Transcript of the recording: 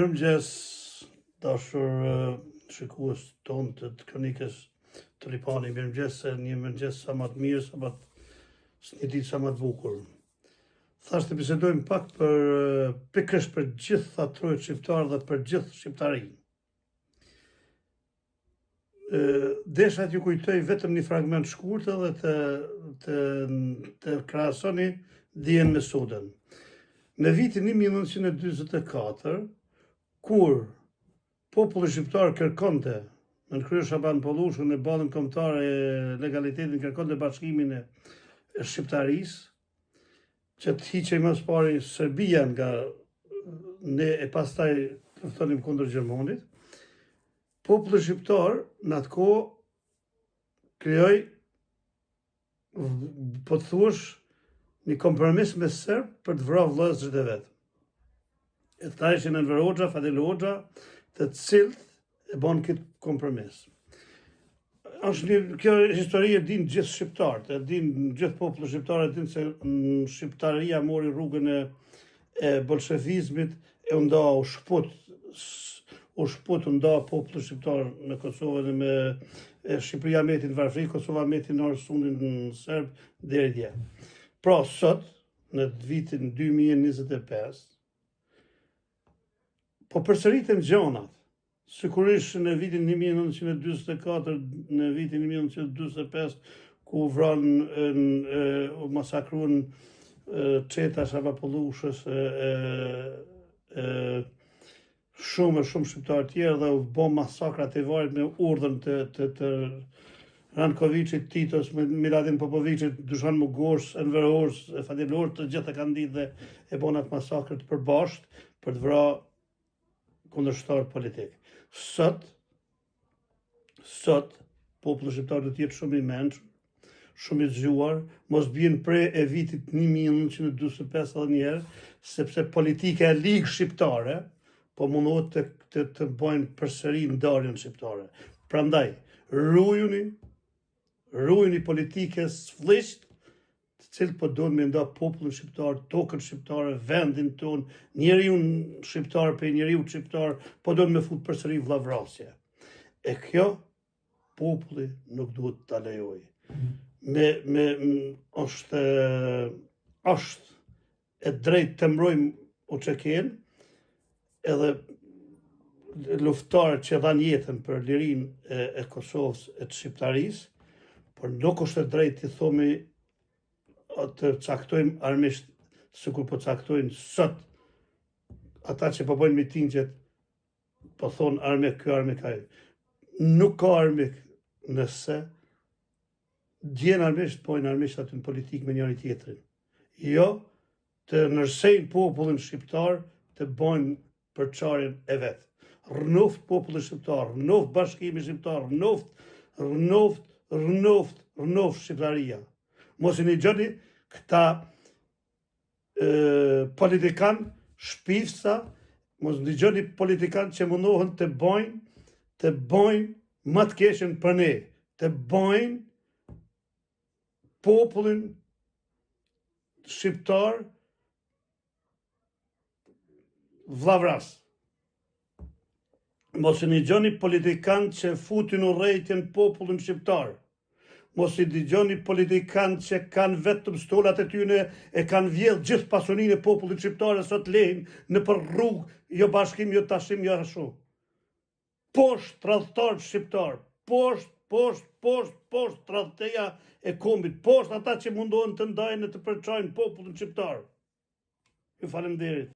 Mirëmëngjes, dashur shikues tonë të kronikës Tulipani, mirëmëngjes, një mëngjes sa më të mirë, një ditë sa më të bukur. Thash të bisedojmë pak për pikërisht për gjithë ata trojët shqiptarë dhe për gjithë shqiptarinë. Desha t'ju kujtoj vetëm një fragment shkurtër dhe të krahasoni dijen me sotën. Në vitin 1944, kur populli shqiptar kërkonte në krye Shaban Pollushu në Ballën Kombëtare e Legalitetin, kërkonte bashkimin e shqiptarisë, që të hiqej më së pari Serbia nga ne e pastaj luftonim kundër Gjermanit, populli shqiptar në atë kohë krijoi, po të thuash, një kompromis me serb për të vrarë vëllezërit e vet. E ta ishin Enver Hoxha, Fadil Hoxha, të cilët e bën këtë kompromis. Kjo histori e din gjithë shqiptarët, e din gjithë populli shqiptar, e din se shqiptaria mori rrugën e bolshevizmit, e u nda u nda populli shqiptar me Kosovën e me Shqipëria metin varfri, Kosova metin në sundin serb deri dje. Pra sot, në vitin 2025, po përsëriten gjanat, sigurisht në vitin 1944, në vitin 1945, ku u masakruan çetash apo Pollushës, shumë shqiptarë tjerë dhe u bë masakra të varet me urdhën të Rankovićit, Titos, Miladin Popovićit, Dušan Mugosh, Enver Hoxha, Fadil Hoxha, të gjithë kanë ditë dhe e bën atë masakrë të përbashkët për të vrarë kundërshtar politik. Sot, populli shqiptar do të jetë shumë i mençur, shumë i zgjuar, mos bien prej e vitit 1945 edhe një herë, sepse politika e ligë shqiptare po mundohet të bëjnë përsëri ndarjen shqiptare. Prandaj, ruajuni politikës fllishtë, të cilët po duhen me nda popullin shqiptar, tokën shqiptare, vendin tonë, njeriu shqiptar për njeriu shqiptar, po duhen me fut përsëri vllavrasje. E kjo populli nuk duhet ta lejojë. Është e drejtë të mbrojmë Oçekin, edhe luftarët që dhanë jetën për lirinë e Kosovës e të shqiptarisë, por nuk është e drejtë të thomi të caktojmë armisht sikur po caktojnë sot ata që po bëjnë mitingjet, po thonë armik ky, armik ai. Nuk ka armik nëse djenë armisht, pojnë armisht aty në politikë me njëri tjetrin. Jo të nërsejnë popullin shqiptar të bëjnë përçarjen e vet. Rënoft populli shqiptar, rënoft bashkimi shqiptar, rënoft shqiptaria. Mos i dëgjoni këta politikan shpifsa, mos i dëgjoni politikan që mundohen të bëjnë më të keqen për ne, të bëjnë popullin shqiptar vllavras. Mos i dëgjoni politikan që futin urrejtjen popullin shqiptar. Mos i dëgjoni politikan që kanë vetëm stolat e tyre, e kanë vjedh gjithë pasurinë e popullit shqiptar e sot lejnë në për rrugë, jo bashkim, jo tashim, jo ashtu. Poshtë tradhtarët shqiptar, poshtë tradhteja e kombit, poshtë ata që mundohen të ndajnë e të përçajnë popullin shqiptar. Ju faleminderit.